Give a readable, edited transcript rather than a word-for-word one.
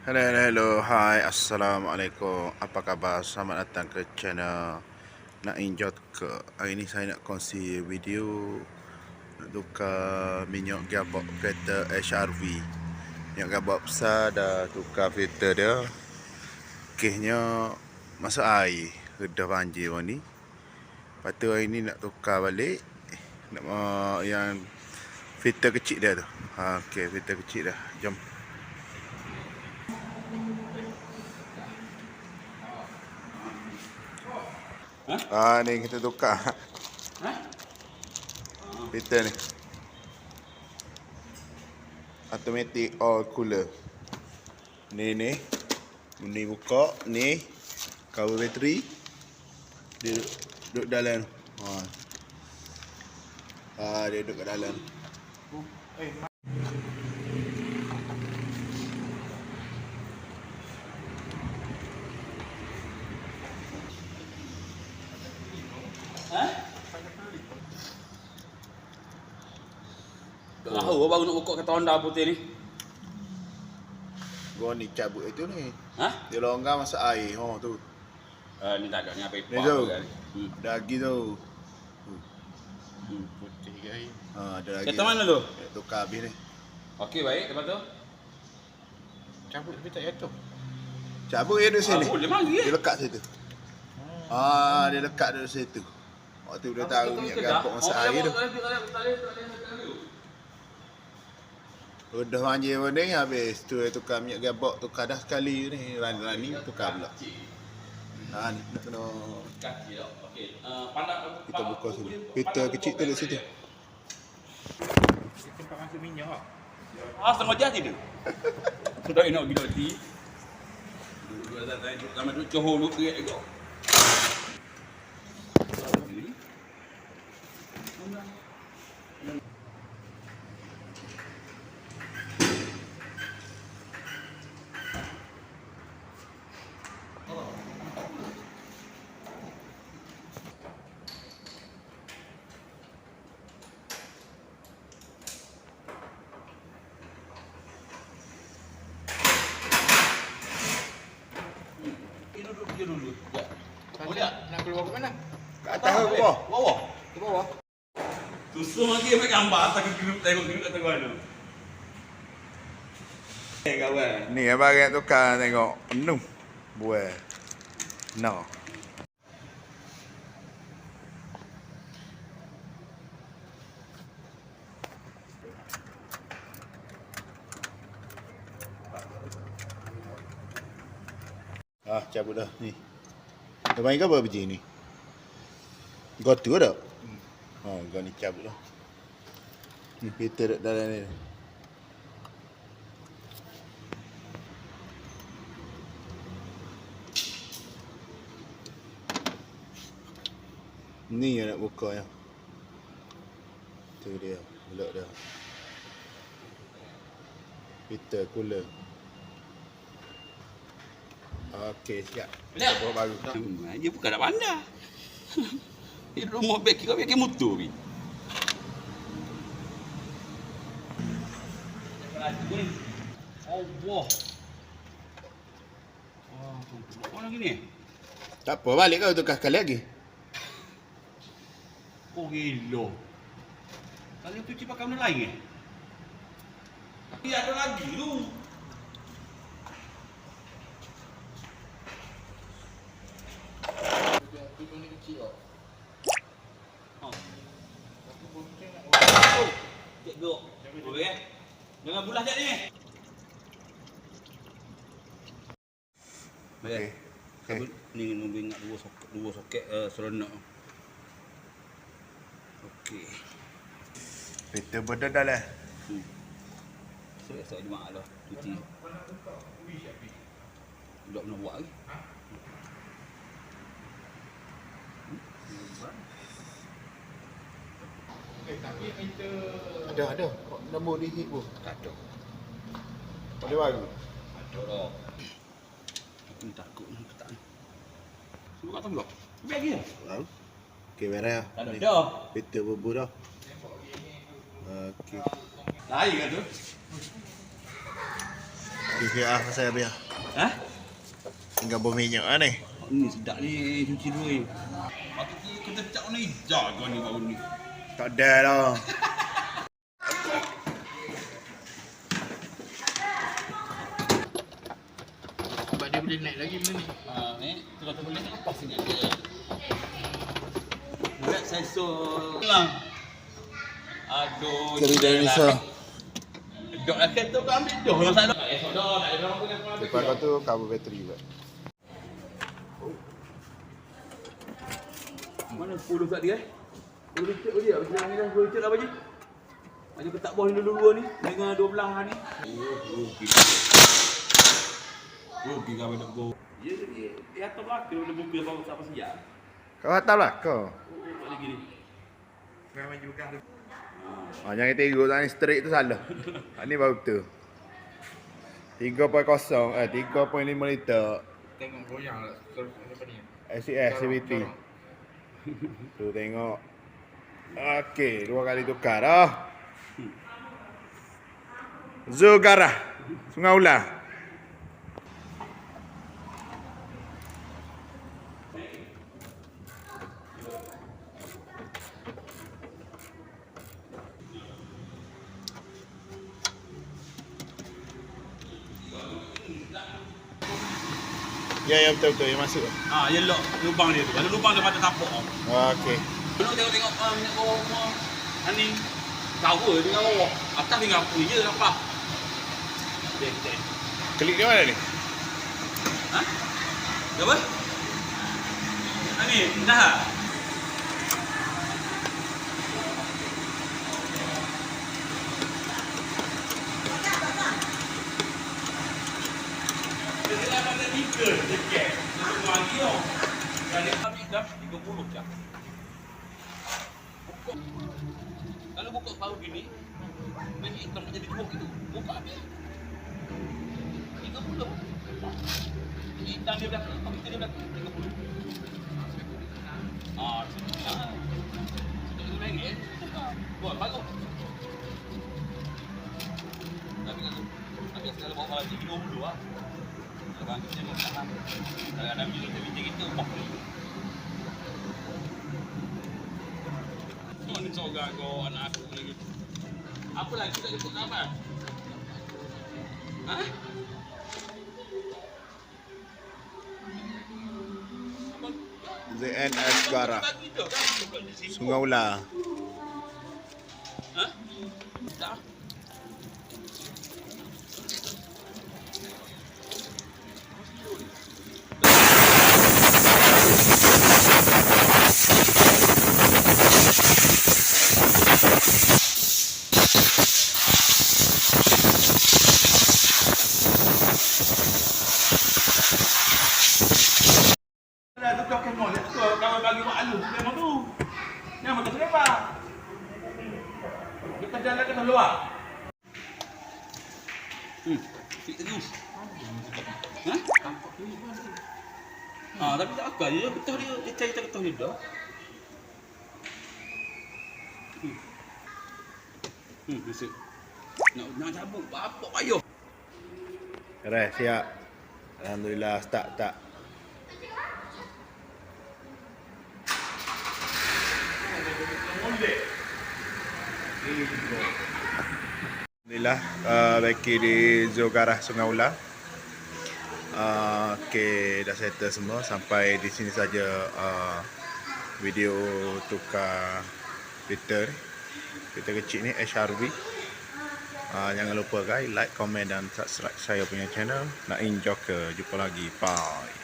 Hai, Assalamualaikum. Apa khabar? Selamat datang ke channel Nak Injot ke. Hari ni saya nak kongsi video nak tukar minyak gearbox kereta HRV. Minyak gearbox besar dah tukar filter dia. Kesnya masuk air, redah banjir orang ni. Lepas tu hari ni nak tukar balik nak yang filter kecil dia tu. Okey, filter kecil dah. Jom. Ni kita tukar. Filter ni. Automatic oil cooler. Ni buka, ni cover bateri. Dia duduk dalam. Dia duduk kat dalam. Tahu baru nak buka kereta Honda putih ni. Gua ni cabut itu ni. Ha? Dia longgar masuk air. Tu. Ni tak ada ni apa Ni tu. Ada lagi tu. Putih guys. Ada lagi. Kereta mana tu? Tukar habis ni. Okey baik, lepas tu Cabut tapi tak jatuh. Cabut dia duduk sini. Boleh mari Dia lekat situ. Dia lekat duduk situ. Waktu dia tahu minyak gearbox masuk air tu. Udah banjir pun ni habis tu dia tukar minyak gearbox, tukar dah sekali ni. Rani tukar pula. Ni nak kena kaki dah. Okey. Pandang kita buka sini. Filter kecil tu dekat situ. Tempat masuk minyak ah. Setengah jam je. Sudah nak gila hati. Duduk atas duduk ramai duduk Johor duduk gerak juga. Dulu. Boleh tak? Nak keluar ke mana? Kat atas ke bawah? Bawah. Ke bawah. Tusuk lagi ambil gambar atas grup tengok kat tengah tu. Kawan. Ni abang nak tukar tengok penuh. Buat. No. Cabut dah ni. Dah main ke apa biji ni? Kau tu dah? Kau ni cabut dah. Ni filter dalam ni. Ni yang nak buka ya. Tu dia, belok dia. Filter cooler. Okey, siap. Lihat. Bawa baru. Dia bukan nak pandai. Dia rumah beg kira beg motor ni. Allah. Mana gini? Tak apa, balik kau tukar sekali lagi. Oh gila. Kali tu cuci pakai benda lain ada lagi tu. Itu ni kecil tau. Cek gok. Okey. Jangan bulah jap ni. Okey. Ni nombor ingat dua soket seronok. Okey. Filter bodoh dah lah. Saya mak lah cuci. Tak pernah buat lagi. Tapi kita Ada. Nombor di hit pun. Tak ada. Boleh baru. Ada dah. Aku takut ni ketak ni. Sebab tak blok. Biar dia. Baru. Okey, beres dah. Tak ada dah. Filter bubur dah. Okey. Lain kan tu? Siap saya biar. Ha? Tinggal berminyak lah ni. Oh, ni sedap ni cuci dulu ni. Patut kita cak warna hijau kau ni bau ni. Tak ada lah. Sebab dia boleh naik lagi benda ni. Ni tu kata boleh lepas ni dia. Buat sensor lah. Aduh. Keri dari Nisa. Dok lah kereta kau ambil dah. Yang tak ada. Esok dah tak ada orang punya apa. Depan kau tu cover bateri buat. Mana 10 kat dia? 10 rintik boleh tak? Macam ni dah 10 rintik dah baju. Baju ketak bawah ni dulu ni. Dengan 12 ni. Rugi kau nak go. Ya dia atas belakang dia buka bawa siapa siap. Kau hantar lah kau. Tak lagi ni. Memang maju bekah tu. Jangan teruk tak ni straight tu salah. Ni baru betul. 3.0 3.5 liter Tengok goyang lah. Apa ni? SES CVT. Tu tengok. Okey, 2 kali tukar dah. Zogara Sungai Ular. Ya betul yang masuk. Ya lock lubang dia tu. Ada lubang dia pada tapak. Okey. Belum tengok minyak bawah semua. Ni cover dengan bawah. Atas tinggal apa je nampak. Klik ke mana ni? Ha? Apa? Ni dah. Dia dah ada 3 dekat. Untuk lagi oh. Dan dia ambil dah 30 je. Kalau buka paru gini, minyak hitam tak jadi jeruk itu. Buka habis. 30. Minyak hitam dia belakang, komputer dia belakang 30. Sudah RM1. Buat bagus. Tapi segala bawa lagi 20 lah. Kalau kita tengok kan. Kalau ada bilik kita bok ni. Ni soga kau anak aku lagi. Apa lagi tak jemput apa? Ha? ZNS Gara Sungai Ular. Ha? Dah. Kawan bagi maklum memang tu. Memang tak kenapa. Kita jalan ke luar. Tik terus. Ha? Tapi tak akal dia betul dia cari tak tahu dia dah. Besok. Nak cabut apa payah. Dah siap. Alhamdulillah start. Alhamdulillah baki di Zogara Sungai Ular. Okey, dah settle semua. Sampai di sini saja video tukar filter kecil ni HRV. Jangan lupa guys, like, komen dan subscribe saya punya channel. Nak enjoy ke? Jumpa lagi. Bye.